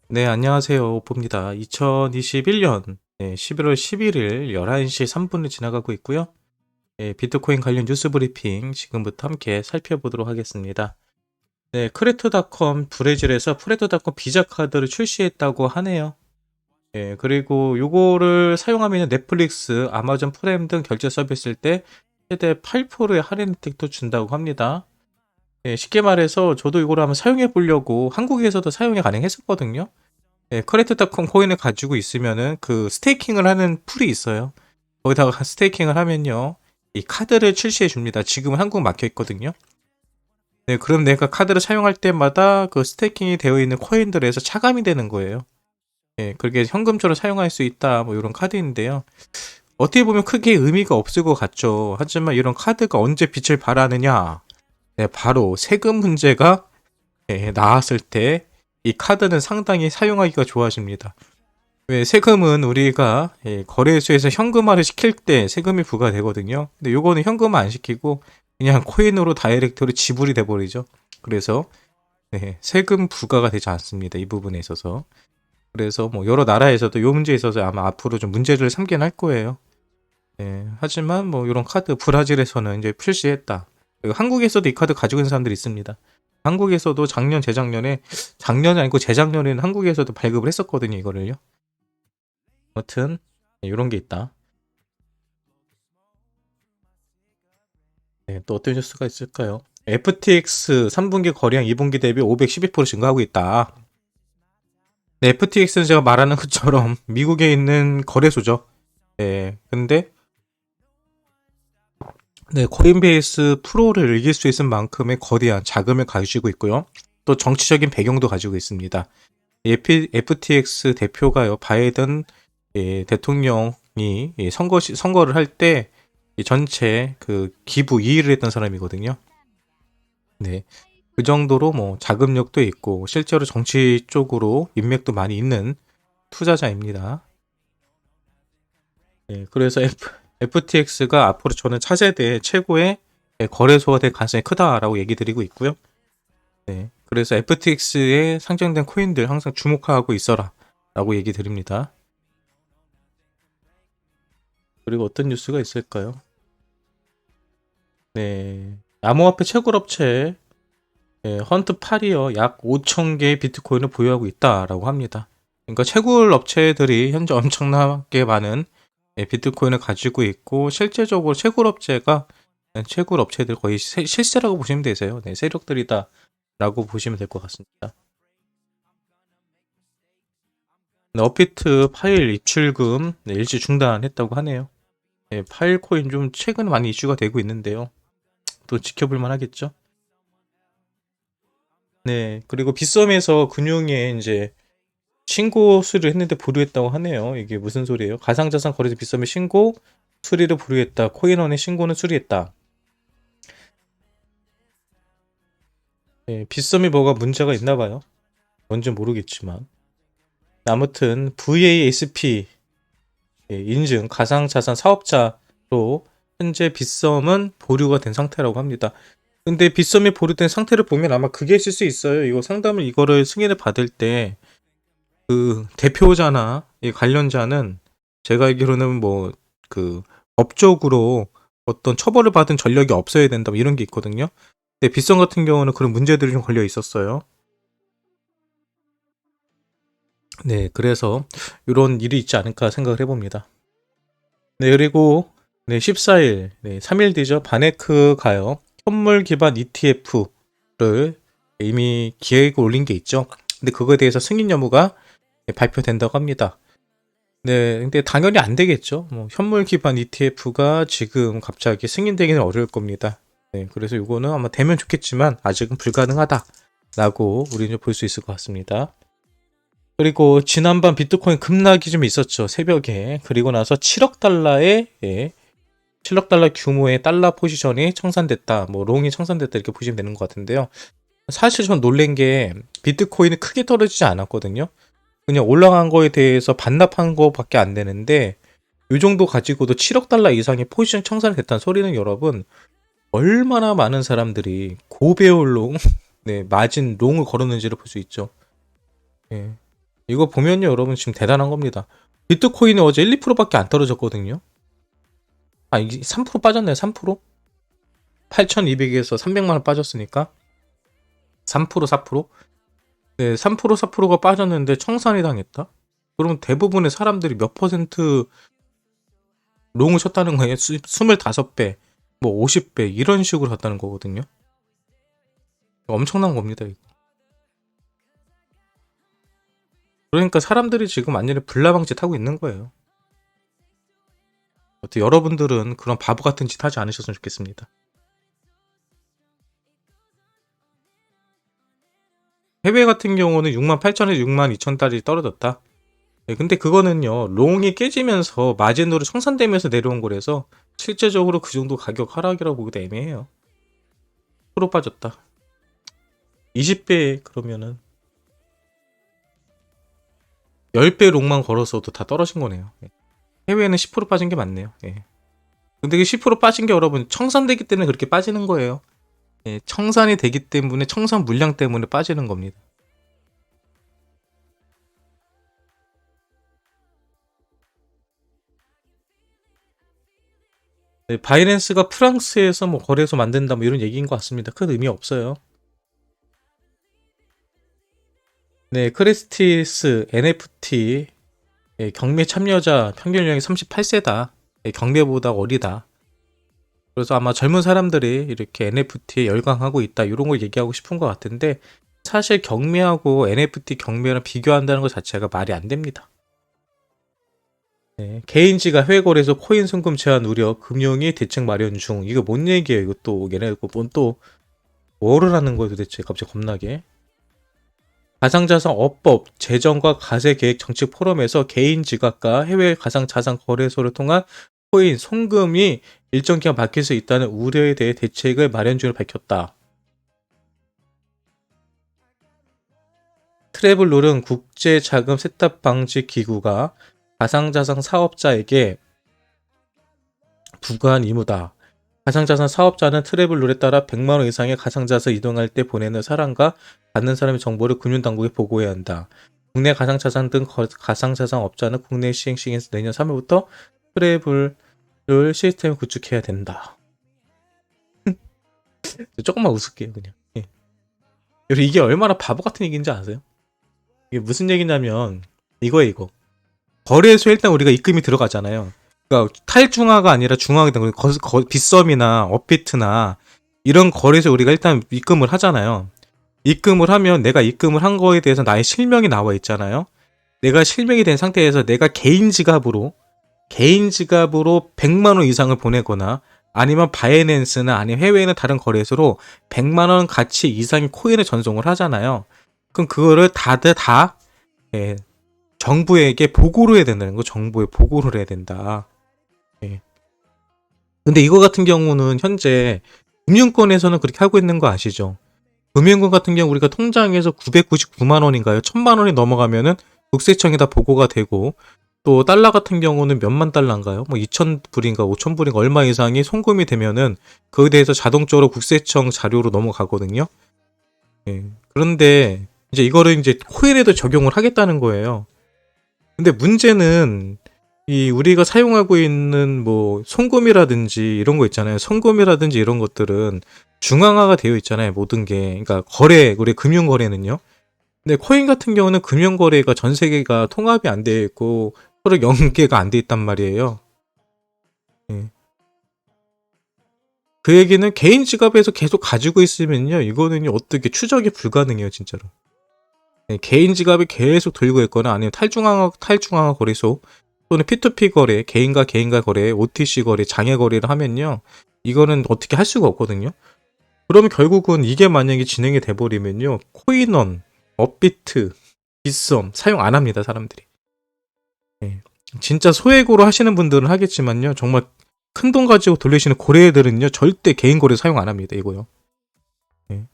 네, 안녕하세요. 오포입니다. 2021년 11월 11일 11시 3분을 지나가고 있고요. 비트코인 관련 뉴스 브리핑 지금부터 함께 살펴보도록 하겠습니다. 네, 크레토닷컴 브래질에서 크레토닷컴 비자 카드를 출시했다고 하네요. 그리고 요거를 사용하면 넷플릭스, 아마존 프라임 등 결제 서비스일 때 최대 8%의 할인 혜택도 준다고 합니다. 쉽게 말해서 저도 이거를 한번 사용해 보려고 한국에서도 사용이 가능했었거든요. 크레트닷컴 코인을 가지고 있으면은 그 스테이킹을 하는 풀이 있어요. 거기다가 스테이킹을 하면요, 이 카드를 출시해 줍니다. 지금은 한국 막혀 있거든요. 네, 그럼 내가 카드를 사용할 때마다 그 스테이킹이 되어 있는 코인들에서 차감이 되는 거예요. 그렇게 현금처럼 사용할 수 있다, 뭐 이런 카드인데요. 어떻게 보면 크게 의미가 없을 것 같죠. 하지만 이런 카드가 언제 빛을 발하느냐? 네, 바로 세금 문제가 나왔을 때 이 카드는 상당히 사용하기가 좋아집니다. 왜 세금은 우리가 거래소에서 현금화를 시킬 때 세금이 부과되거든요. 근데 요거는 현금화 안 시키고 그냥 코인으로 다이렉트로 지불이 돼버리죠. 그래서 세금 부과가 되지 않습니다. 이 부분에 있어서. 그래서 뭐 여러 나라에서도 요 문제에 있어서 아마 앞으로 좀 문제를 삼긴 할 거예요. 하지만 뭐 이런 카드 브라질에서는 이제 출시했다. 그리고 한국에서도 이 카드 가지고 있는 사람들이 있습니다. 한국에서도 작년, 재작년에, 작년이 아니고 재작년에는 한국에서도 발급을 했었거든요, 이거를요. 아무튼 이런 게 있다. 또 어떤 뉴스가 있을까요? FTX 3분기 거래량 2분기 대비 512% 증가하고 있다. 네, FTX는 제가 말하는 것처럼 미국에 있는 거래소죠. 근데 코인베이스 프로를 이길 수 있을 만큼의 거대한 자금을 가지고 있고요. 또 정치적인 배경도 가지고 있습니다. FTX 대표가요, 바이든 대통령이 선거를 할 때 전체 그 기부 2위를 했던 사람이거든요. 네. 그 정도로 뭐 자금력도 있고 실제로 정치 쪽으로 인맥도 많이 있는 투자자입니다. 그래서 FTX가 앞으로 저는 차세대 최고의 거래소가 될 가능성이 크다라고 얘기 드리고 있고요. 그래서 FTX에 상장된 코인들 항상 주목하고 있어라 라고 얘기 드립니다. 그리고 어떤 뉴스가 있을까요? 암호화폐 채굴업체 헌트 파리어 약 5,000개의 비트코인을 보유하고 있다라고 합니다. 그러니까 채굴 업체들이 현재 엄청나게 많은 비트코인을 가지고 있고 실제적으로 채굴 업체가 채굴 업체들 거의 실세라고 보시면 되세요. 세력들이다라고 보시면 될 것 같습니다. 업비트 파일 입출금 일시 중단했다고 하네요. 파일 코인 좀 최근 많이 이슈가 되고 있는데요. 또 지켜볼 만하겠죠. 그리고 빗썸에서 금융에 이제 신고 수리를 했는데 보류했다고 하네요. 이게 무슨 소리예요? 가상자산 거래소 빗썸에 신고 수리를 보류했다. 코인원의 신고는 수리했다. 빗썸이 뭐가 문제가 있나 봐요. 뭔지 모르겠지만. 아무튼 VASP 인증 가상자산 사업자로 현재 빗썸은 보류가 된 상태라고 합니다. 근데 빗썸이 보류된 상태를 보면 아마 그게 있을 수 있어요. 이거 상담을 이거를 승인을 받을 때 그 대표자나 이 관련자는 제가 알기로는 뭐 그 법적으로 어떤 처벌을 받은 전력이 없어야 된다 뭐 이런 게 있거든요. 근데 빗썸 같은 경우는 그런 문제들이 좀 걸려 있었어요. 그래서 이런 일이 있지 않을까 생각을 해봅니다. 그리고 14일, 3일 뒤죠. 바네크가요. 현물 기반 ETF를 이미 기획을 올린 게 있죠. 근데 그거에 대해서 승인 여부가 발표된다고 합니다. 근데 당연히 안 되겠죠. 뭐 현물 기반 ETF가 지금 갑자기 승인되기는 어려울 겁니다. 그래서 이거는 아마 되면 좋겠지만 아직은 불가능하다라고 우리는 볼 수 있을 것 같습니다. 그리고 지난밤 비트코인 급락이 좀 있었죠. 새벽에. 그리고 나서 7억 달러의 7억 달러 규모의 달러 포지션이 청산됐다. 뭐 롱이 청산됐다 이렇게 보시면 되는 것 같은데요. 사실 전 놀란 게 비트코인이 크게 떨어지지 않았거든요. 그냥 올라간 거에 대해서 반납한 거밖에 안 되는데 이 정도 가지고도 7억 달러 이상의 포지션 청산이 됐다는 소리는 여러분 얼마나 많은 사람들이 고배율 롱, 마진 롱을 걸었는지를 볼 수 있죠. 예. 이거 보면요, 여러분 지금 대단한 겁니다. 비트코인이 어제 1, 2%밖에 안 떨어졌거든요. 아, 이게 3% 빠졌네요. 3%? 8,200에서 300만 원 빠졌으니까 3%, 4%? 네, 3%, 4%가 빠졌는데 청산이 당했다? 그러면 대부분의 사람들이 몇 퍼센트 롱을 쳤다는 거예요. 25배, 뭐 50배 이런 식으로 갔다는 거거든요. 엄청난 겁니다, 이거. 그러니까 사람들이 지금 완전히 불나방짓 하고 있는 거예요. 어떻게 여러분들은 그런 바보 같은 짓 하지 않으셨으면 좋겠습니다. 해외 같은 경우는 68,000에서 62,000달이 떨어졌다. 네, 근데 그거는요, 롱이 깨지면서 마진으로 청산되면서 내려온 거라서 실제적으로 그 정도 가격 하락이라고 보기도 애매해요. 프로 빠졌다. 20배 그러면은 10배 롱만 걸었어도 다 떨어진 거네요. 네. 해외에는 10% 빠진 게 맞네요. 예. 근데 그 10% 빠진 게 여러분 청산되기 때문에 그렇게 빠지는 거예요. 예, 청산이 되기 때문에 청산 물량 때문에 빠지는 겁니다. 네, 바이낸스가 프랑스에서 뭐 거래소 만든다 뭐 이런 얘기인 것 같습니다. 큰 의미 없어요. 네, 크리스티스 NFT 예, 경매 참여자 평균 연령이 38세다. 예, 경매보다 어리다. 그래서 아마 젊은 사람들이 이렇게 NFT에 열광하고 있다 이런 걸 얘기하고 싶은 것 같은데 사실 경매하고 NFT 경매랑 비교한다는 것 자체가 말이 안 됩니다. 네, 개인지가 해외 거래소 코인 송금 제한 우려 금융위 대책 마련 중 이거 뭔 얘기예요? 이것도 얘네 뭔또 뭐를 하는 거예요 도대체 갑자기 겁나게. 가상자산 업법 재정과 가세 계획 정책 포럼에서 개인 지갑과 해외 가상자산 거래소를 통한 코인 송금이 일정 기간 바뀔 수 있다는 우려에 대해 대책을 마련 중을 밝혔다. 트래블룰은 국제 자금 세탁 방지 기구가 가상자산 사업자에게 부과한 의무다. 가상자산 사업자는 트래블룰에 따라 100만 원 이상의 가상자산 이동할 때 보내는 사람과 받는 사람의 정보를 금융당국에 보고해야 한다. 국내 가상자산 등 가상자산 업자는 국내 시행 시행에서 내년 3월부터 트래블룰 시스템을 구축해야 된다. 조금만 웃을게요 그냥. 예. 이게 얼마나 바보 같은 얘기인지 아세요? 이게 무슨 얘기냐면 이거예요 이거. 거래소에 일단 우리가 입금이 들어가잖아요. 그러니까 탈중화가 아니라 중화가 된 거예요. 빗썸이나 업비트나 이런 거래소에 우리가 일단 입금을 하잖아요. 입금을 하면 내가 입금을 한 거에 대해서 나의 실명이 나와 있잖아요. 내가 실명이 된 상태에서 내가 개인 지갑으로 100만 원 이상을 보내거나 아니면 바이낸스나 아니면 해외에 있는 다른 거래소로 100만 원 가치 이상의 코인을 전송을 하잖아요. 그럼 그거를 다들 다 예, 정부에게 보고를 해야 된다는 거. 정부에 보고를 해야 된다. 예. 근데 이거 같은 경우는 현재 금융권에서는 그렇게 하고 있는 거 아시죠? 금융권 같은 경우 우리가 통장에서 999만 원인가요? 1000만 원이 넘어가면은 국세청에다 보고가 되고 또 달러 같은 경우는 몇만 달러인가요? 뭐 2,000불인가 5,000불인가 얼마 이상이 송금이 되면은 그에 대해서 자동적으로 국세청 자료로 넘어가거든요. 예. 그런데 이제 이거를 이제 코인에도 적용을 하겠다는 거예요. 근데 문제는 이 우리가 사용하고 있는 뭐 송금이라든지 이런 거 있잖아요. 송금이라든지 이런 것들은 중앙화가 되어 있잖아요. 모든 게. 그러니까 우리 금융 거래는요. 근데 코인 같은 경우는 금융 거래가 전 세계가 통합이 안 되어 있고 서로 연계가 안 돼 있단 말이에요. 예. 그 얘기는 개인 지갑에서 계속 가지고 있으면요. 이거는 어떻게 추적이 불가능해요, 진짜로. 예, 개인 지갑에 계속 들고 있거나 아니면 탈중앙화 거래소 또는 P2P 거래, 개인과 개인과 거래, OTC 거래, 장외 거래를 하면요. 이거는 어떻게 할 수가 없거든요. 그러면 결국은 이게 만약에 진행이 돼버리면요. 코인원, 업비트, 빗썸 사용 안 합니다, 사람들이. 예. 진짜 소액으로 하시는 분들은 하겠지만요. 정말 큰 돈 가지고 돌리시는 고래들은요. 절대 개인 거래 사용 안 합니다, 이거요. 예.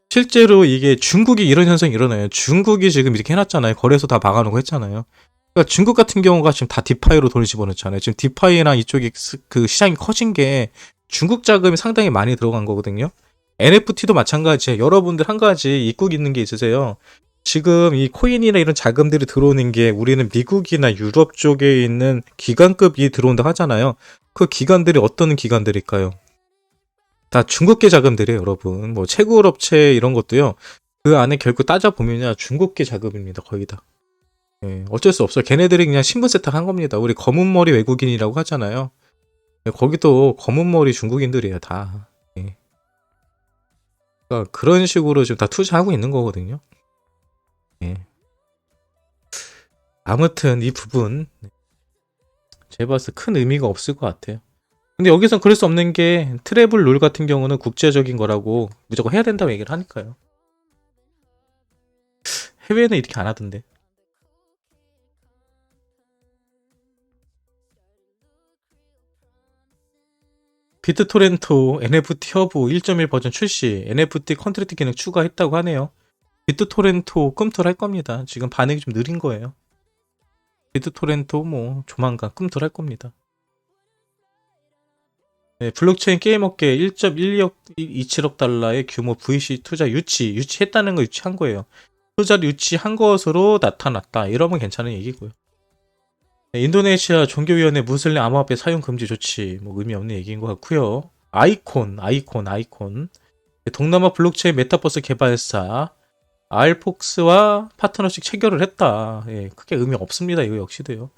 실제로 이게 중국이 이런 현상이 일어나요. 중국이 지금 이렇게 해놨잖아요. 거래소 다 막아놓고 했잖아요. 그러니까 중국 같은 경우가 지금 다 디파이로 돈을 집어넣잖아요. 지금 디파이랑 이쪽이 그 시장이 커진 게 중국 자금이 상당히 많이 들어간 거거든요. NFT도 마찬가지예요. 여러분들 한 가지 잊고 있는 게 있으세요. 지금 이 코인이나 이런 자금들이 들어오는 게 우리는 미국이나 유럽 쪽에 있는 기관급이 들어온다 하잖아요. 그 기관들이 어떤 기관들일까요? 다 중국계 자금들이에요, 여러분. 뭐 채굴 업체 이런 것도요. 그 안에 결국 따져보면요. 중국계 자금입니다, 거의 다. 예, 어쩔 수 없어요. 걔네들이 그냥 신분 세탁한 겁니다. 우리 검은 머리 외국인이라고 하잖아요. 예, 거기도 검은 머리 중국인들이에요, 다. 예. 그러니까 그런 식으로 지금 다 투자하고 있는 거거든요. 예. 아무튼 이 부분 제가 봤을 때 큰 의미가 없을 것 같아요. 근데 여기선 그럴 수 없는 게 트래블 룰 같은 경우는 국제적인 거라고 무조건 해야 된다고 얘기를 하니까요. 해외는 이렇게 안 하던데. 비트토렌토 NFT 허브 1.1 버전 출시, NFT 컨트랙트 기능 추가했다고 하네요. 비트토렌토 꿈틀할 겁니다. 지금 반응이 좀 느린 거예요. 비트토렌토 뭐 조만간 꿈틀할 겁니다. 네, 블록체인 게임 업계 1.12억 27억 달러의 규모 VC 투자 유치했다는 거 유치한 거예요. 투자를 유치한 것으로 나타났다. 이러면 괜찮은 얘기고요. 네, 인도네시아 종교위원회 무슬림 암호화폐 사용 금지 조치 뭐 의미 없는 얘기인 것 같고요. 아이콘. 네, 동남아 블록체인 메타버스 개발사 알폭스와 파트너십 체결을 했다. 예, 크게 의미 없습니다. 이거 역시도요.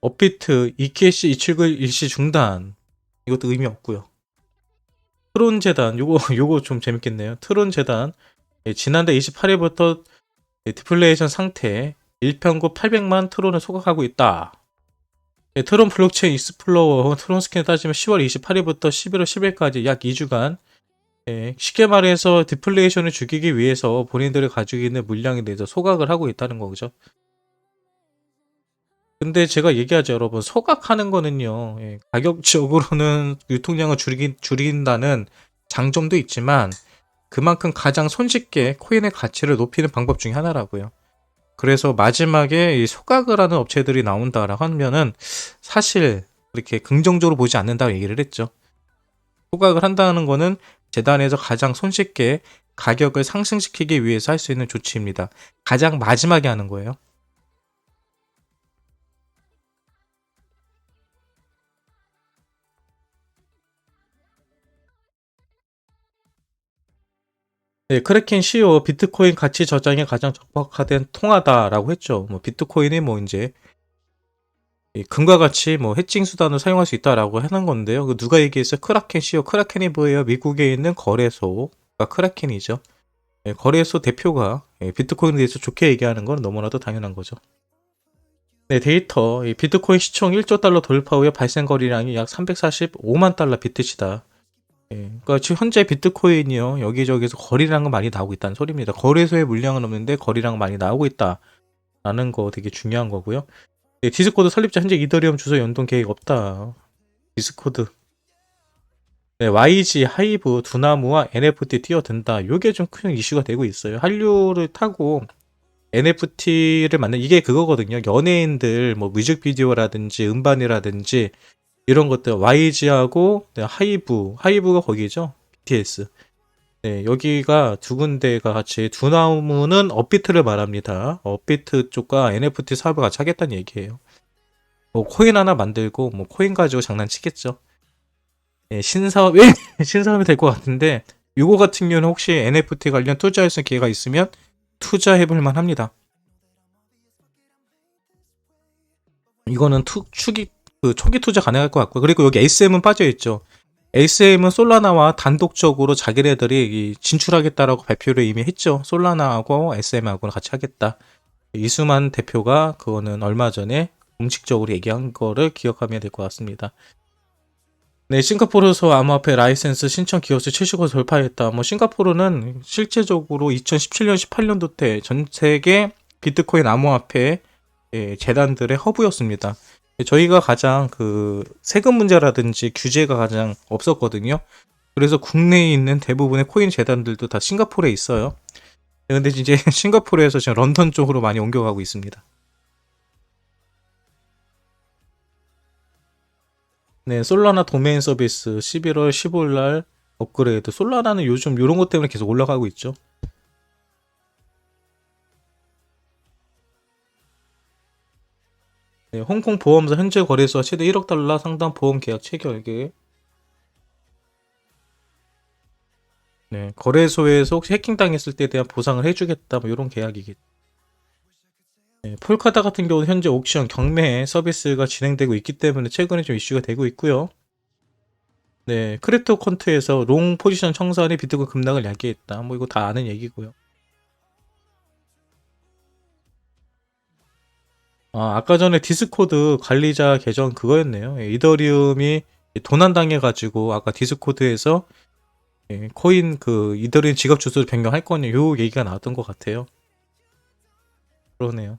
업비트 EKC 279 일시 중단 이것도 의미 없고요. 트론 재단 요거 좀 재밌겠네요. 트론 재단 지난달 28일부터 디플레이션 상태 1평구 800만 트론을 소각하고 있다. 트론 블록체인 익스플로어 트론 스캔을 따지면 10월 28일부터 11월 10일까지 약 2주간 쉽게 말해서 디플레이션을 죽이기 위해서 본인들이 가지고 있는 물량에 대해서 소각을 하고 있다는 거죠. 근데 제가 얘기하죠, 여러분. 소각하는 거는요, 가격적으로는 유통량을 줄인다는 장점도 있지만, 그만큼 가장 손쉽게 코인의 가치를 높이는 방법 중에 하나라고요. 그래서 마지막에 이 소각을 하는 업체들이 나온다라고 하면은, 사실 그렇게 긍정적으로 보지 않는다고 얘기를 했죠. 소각을 한다는 거는 재단에서 가장 손쉽게 가격을 상승시키기 위해서 할 수 있는 조치입니다. 가장 마지막에 하는 거예요. 네, 크래켄 CEO 비트코인 가치 저장에 가장 적합화된 통화다라고 했죠. 뭐 비트코인이 뭐 이제 이 금과 같이 뭐 해칭 수단을 사용할 수 있다라고 하는 건데요. 그 누가 얘기했어요? 크라켄 CEO. 크라켄이 뭐예요? 미국에 있는 거래소가 크라켄이죠. 거래소 대표가 비트코인에 대해서 좋게 얘기하는 건 너무나도 당연한 거죠. 네, 데이터. 이 비트코인 시총 1조 달러 돌파 후에 발생 거래량이 약 345만 달러 비트시다. 그러니까 지금 현재 비트코인이요 여기저기서 거래량은 많이 나오고 있다는 소리입니다. 거래소에 물량은 없는데 거래량은 많이 나오고 있다라는 거 되게 중요한 거고요. 디스코드 설립자 현재 이더리움 주소 연동 계획 없다. 디스코드. 네, YG, 하이브, 두나무와 NFT 뛰어든다. 요게 좀 큰 이슈가 되고 있어요. 한류를 타고 NFT를 만든 이게 그거거든요. 연예인들 뭐 뮤직비디오라든지 음반이라든지 이런 것들 YG하고 하이브가 거기죠. BTS. 네, 여기가 두 군데가 같이 두나무는 업비트를 말합니다. 업비트 쪽과 NFT 사업을 같이 하겠다는 얘기예요. 뭐 코인 하나 만들고 뭐 코인 가지고 장난치겠죠. 네, 신사업이 신사업이 될 것 같은데 요거 같은 경우는 혹시 NFT 관련 투자할 수 있는 기회가 있으면 투자해볼 만합니다. 이거는 초기 투자 가능할 것 같고요. 그리고 여기 SM은 빠져있죠. SM은 솔라나와 단독적으로 자기네들이 진출하겠다라고 발표를 이미 했죠. 솔라나하고 SM하고 같이 하겠다. 이수만 대표가 그거는 얼마 전에 공식적으로 얘기한 거를 기억하면 될 것 같습니다. 네, 싱가포르에서 암호화폐 라이센스 신청 기업수 70억 돌파했다. 뭐 싱가포르는 실제적으로 2017년, 18년도 때 전 세계 비트코인 암호화폐 재단들의 허브였습니다. 저희가 가장 그 세금 문제라든지 규제가 가장 없었거든요. 그래서 국내에 있는 대부분의 코인 재단들도 다 싱가포르에 있어요. 근데 이제 싱가포르에서 지금 런던 쪽으로 많이 옮겨가고 있습니다. 네, 솔라나 도메인 서비스 11월 15일 날 업그레이드. 솔라나는 요즘 이런 것 때문에 계속 올라가고 있죠. 네, 홍콩 보험사 현재 거래소와 최대 1억 달러 상당 보험 계약 체결계. 네, 거래소에서 혹시 해킹당했을 때에 대한 보상을 해주겠다, 뭐 이런 계약이겠죠. 네, 폴카다 같은 경우는 현재 옥션 경매 서비스가 진행되고 있기 때문에 최근에 좀 이슈가 되고 있고요. 네, 크립토 콘트에서 롱 포지션 청산이 비트코인 급락을 야기했다. 뭐 이거 다 아는 얘기고요. 아까 전에 디스코드 관리자 계정 그거였네요. 예, 이더리움이 도난당해가지고 아까 디스코드에서 코인 그 이더리움 지갑 주소를 변경할 거냐 요 얘기가 나왔던 것 같아요. 그러네요.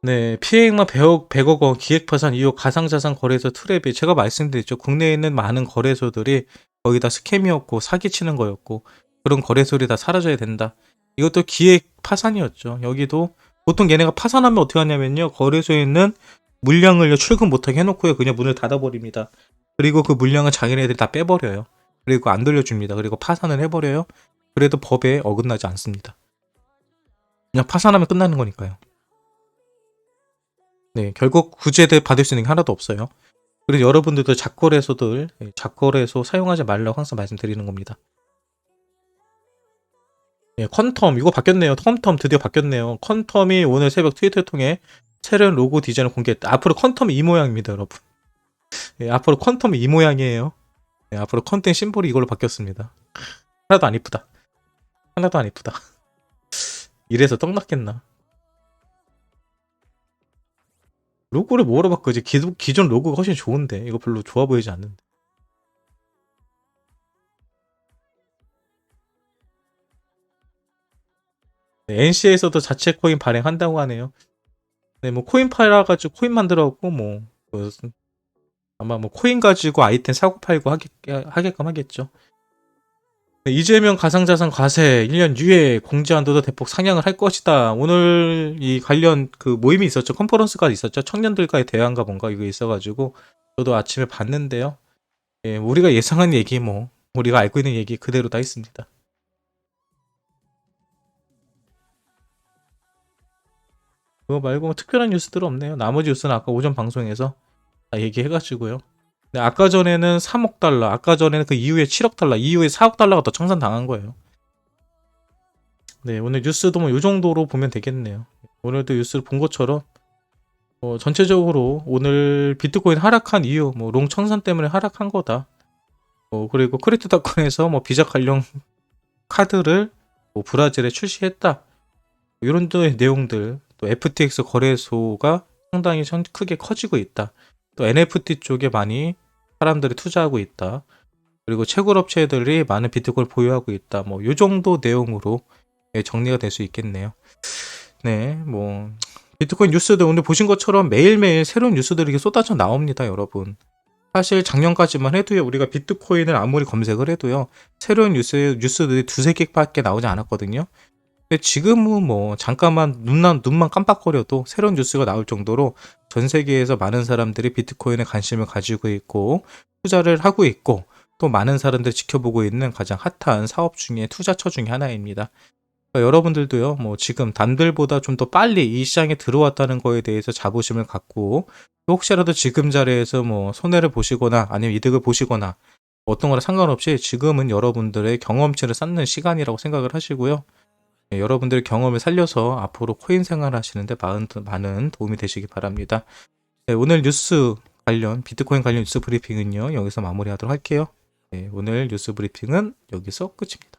네, 피해액만 100억 원, 기획파산 이후 가상자산 거래소 트랩이 제가 말씀드렸죠. 국내에 있는 많은 거래소들이 거의 다 스캠이었고 사기치는 거였고 그런 거래소들이 다 사라져야 된다. 이것도 기획 파산이었죠. 여기도 보통 얘네가 파산하면 어떻게 하냐면요. 거래소에 있는 물량을 출금 못하게 해놓고요. 그냥 문을 닫아버립니다. 그리고 그 물량은 자기네들이 다 빼버려요. 그리고 안 돌려줍니다. 그리고 파산을 해버려요. 그래도 법에 어긋나지 않습니다. 그냥 파산하면 끝나는 거니까요. 네, 결국 구제를 받을 수 있는 게 하나도 없어요. 그래서 여러분들도 작거래소 사용하지 말라고 항상 말씀드리는 겁니다. 예, 컨텀 이거 바뀌었네요. 컨텀 드디어 바뀌었네요. 컨텀이 오늘 새벽 트위터를 통해 새로운 로고 디자인을 공개했다. 앞으로 컨텀이 이 모양입니다, 여러분. 예, 앞으로 컨텀이 이 모양이에요. 예, 앞으로 컨텐 심볼이 이걸로 바뀌었습니다. 하나도 안 이쁘다. 하나도 안 이쁘다. 이래서 떡났겠나. 로고를 뭐로 바꾸지? 기존 로고가 훨씬 좋은데 이거 별로 좋아 보이지 않는데. 네, NC에서도 자체 코인 발행한다고 하네요. 네, 뭐 코인 팔아가지고 코인 만들어갖고 뭐 아마 뭐 코인 가지고 아이템 사고 팔고 하게끔 하겠죠. 네, 이재명 가상자산 과세 1년 유예 공제 한도도 대폭 상향을 할 것이다. 오늘 이 관련 그 모임이 있었죠. 컨퍼런스가 있었죠. 청년들과의 대화인가 뭔가 이거 있어가지고 저도 아침에 봤는데요. 예, 우리가 예상한 얘기 뭐 우리가 알고 있는 얘기 그대로 다 있습니다. 그거 말고 뭐 특별한 뉴스들은 없네요. 나머지 뉴스는 아까 오전 방송에서 다 얘기해가지고요. 네, 아까 전에는 3억 달러, 아까 전에는 그 이후에 7억 달러, 이후에 4억 달러가 더 청산당한 거예요. 네, 오늘 뉴스도 뭐 이 정도로 보면 되겠네요. 오늘도 뉴스를 본 것처럼 전체적으로 오늘 비트코인 하락한 이유, 뭐 롱 청산 때문에 하락한 거다. 그리고 크립토닷컴에서 뭐 비자 관련 카드를 뭐 브라질에 출시했다. 이런 내용들, 또 FTX 거래소가 상당히 크게 커지고 있다. 또 NFT 쪽에 많이 사람들이 투자하고 있다. 그리고 채굴 업체들이 많은 비트코인을 보유하고 있다. 뭐 이 정도 내용으로 정리가 될 수 있겠네요. 네, 뭐 비트코인 뉴스들 오늘 보신 것처럼 매일매일 새로운 뉴스들이 이렇게 쏟아져 나옵니다, 여러분. 사실 작년까지만 해도요, 우리가 비트코인을 아무리 검색을 해도요, 새로운 뉴스들이 두세 개밖에 나오지 않았거든요. 근데 지금은 뭐 잠깐만 눈만 깜빡거려도 새로운 뉴스가 나올 정도로 전 세계에서 많은 사람들이 비트코인에 관심을 가지고 있고 투자를 하고 있고 또 많은 사람들이 지켜보고 있는 가장 핫한 사업 중에 투자처 중에 하나입니다. 그러니까 여러분들도요, 뭐 지금 남들보다 좀 더 빨리 이 시장에 들어왔다는 거에 대해서 자부심을 갖고 혹시라도 지금 자리에서 뭐 손해를 보시거나 아니면 이득을 보시거나 어떤 거나 상관없이 지금은 여러분들의 경험치를 쌓는 시간이라고 생각을 하시고요. 여러분들의 경험을 살려서 앞으로 코인 생활 하시는데 많은 도움이 되시기 바랍니다. 네, 오늘 비트코인 관련 뉴스 브리핑은요, 여기서 마무리하도록 할게요. 네, 오늘 뉴스 브리핑은 여기서 끝입니다.